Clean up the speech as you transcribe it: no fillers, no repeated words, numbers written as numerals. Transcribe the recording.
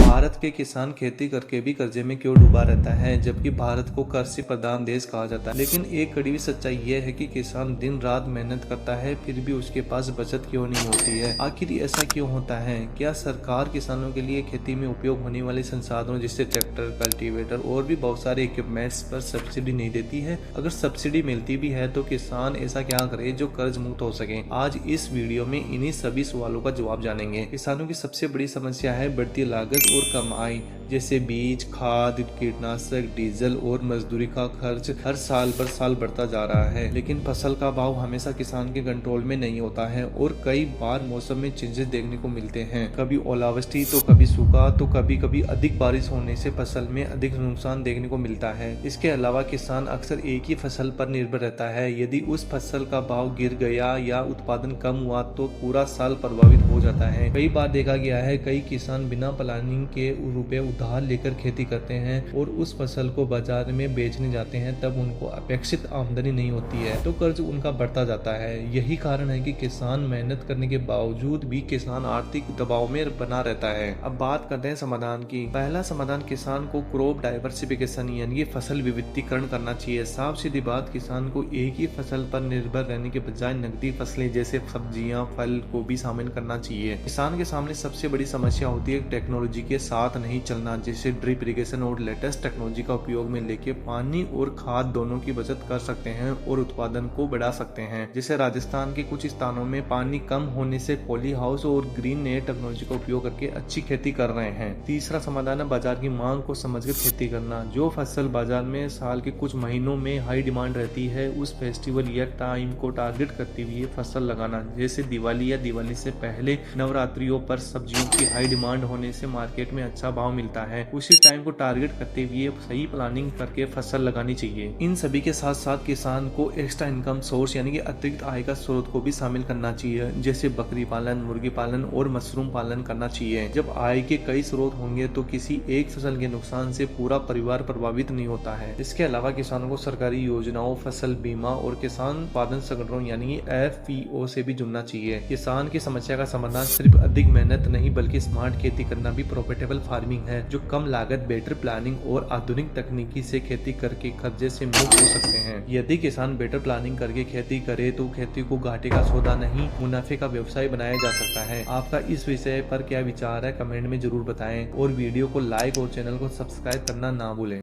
भारत के किसान खेती करके भी कर्जे में क्यों डूबा रहता है, जबकि भारत को कृषि प्रधान देश कहा जाता है। लेकिन एक कड़वी सच्चाई यह है कि किसान दिन रात मेहनत करता है, फिर भी उसके पास बचत क्यों नहीं होती है। आखिर ऐसा क्यों होता है? क्या सरकार किसानों के लिए खेती में उपयोग होने वाले संसाधनों जैसे ट्रैक्टर, कल्टीवेटर और भी बहुत सारे इक्विपमेंट्स पर सब्सिडी नहीं देती है? अगर सब्सिडी मिलती भी है तो किसान ऐसा क्या करे जो कर्ज मुक्त हो सके? आज इस वीडियो में इन्हीं सभी सवालों का जवाब जानेंगे। किसानों की सबसे बड़ी समस्या है बढ़ती लागत और कम आय, जैसे बीज, खाद, कीटनाशक, डीजल और मजदूरी का खर्च हर साल पर साल बढ़ता जा रहा है। लेकिन फसल का भाव हमेशा किसान के कंट्रोल में नहीं होता है और कई बार मौसम में चेंजेस देखने को मिलते हैं। कभी ओलावृष्टि तो कभी सूखा तो कभी अधिक बारिश होने से फसल में अधिक नुकसान देखने को मिलता है। इसके अलावा किसान अक्सर एक ही फसल पर निर्भर रहता है। यदि उस फसल का भाव गिर गया या उत्पादन कम हुआ तो पूरा साल प्रभावित हो जाता है। कई बार देखा गया है कई किसान बिना प्लानिंग के रुपए उधार लेकर खेती करते हैं और उस फसल को बाजार में बेचने जाते हैं, तब उनको अपेक्षित आमदनी नहीं होती है तो कर्ज उनका बढ़ता जाता है। यही कारण है कि किसान मेहनत करने के बावजूद भी किसान आर्थिक दबाव में बना रहता है। अब बात करते हैं समाधान की। पहला समाधान किसान को क्रॉप डाइवर्सिफिकेशन यानी फसल विविधीकरण करना चाहिए। साफ सीधी बात, किसान को एक ही फसल पर निर्भर रहने के बजाय नकदी फसलें जैसे सब्जियां, फल को भी शामिल करना चाहिए। किसान के सामने सबसे बड़ी समस्या होती है टेक्नोलॉजी के साथ नहीं चलना, जैसे ड्रिप इरिगेशन और लेटेस्ट टेक्नोलॉजी का उपयोग में लेके पानी और खाद दोनों की बचत कर सकते हैं और उत्पादन को बढ़ा सकते हैं। जैसे राजस्थान के कुछ स्थानों में पानी कम होने से पॉली हाउस और ग्रीन नेट टेक्नोलॉजी का उपयोग करके अच्छी खेती कर रहे हैं। तीसरा समाधान है बाजार की मांग को समझकर खेती करना। जो फसल बाजार में साल के कुछ महीनों में हाई डिमांड रहती है, उस फेस्टिवल या टाइम को टारगेट करते हुए फसल लगाना। जैसे दिवाली या दिवाली से पहले नवरात्रियों पर सब्जियों की हाई डिमांड होने से मार्केट में अच्छा भाव मिलता है, उसी टाइम को टारगेट करते हुए सही प्लानिंग करके फसल लगानी चाहिए। इन सभी के साथ साथ किसान को एक्स्ट्रा इनकम सोर्स यानी कि अतिरिक्त आय का स्रोत को भी शामिल करना चाहिए, जैसे बकरी पालन, मुर्गी पालन और मशरूम पालन करना चाहिए। जब आय के कई स्रोत होंगे तो किसी एक फसल के नुकसान से पूरा परिवार प्रभावित नहीं होता है। इसके अलावा किसानों को सरकारी योजनाओं, फसल बीमा और किसान उत्पादन संगठनों यानी FPO से भी जुड़ना चाहिए। किसान की समस्या का समाधान सिर्फ अधिक मेहनत नहीं बल्कि स्मार्ट खेती करना भी प्रॉफिटेबल फार्मिंग है, जो कम लागत, बेटर प्लानिंग और आधुनिक तकनीकी से खेती करके कर्जे से मुक्त हो सकते हैं। यदि किसान बेटर प्लानिंग करके खेती करे तो खेती को घाटे का सौदा नहीं, मुनाफे का व्यवसाय बनाया जा सकता है। आपका इस विषय पर क्या विचार है, कमेंट में जरूर बताएं और वीडियो को लाइक और चैनल को सब्सक्राइब करना ना भूलें।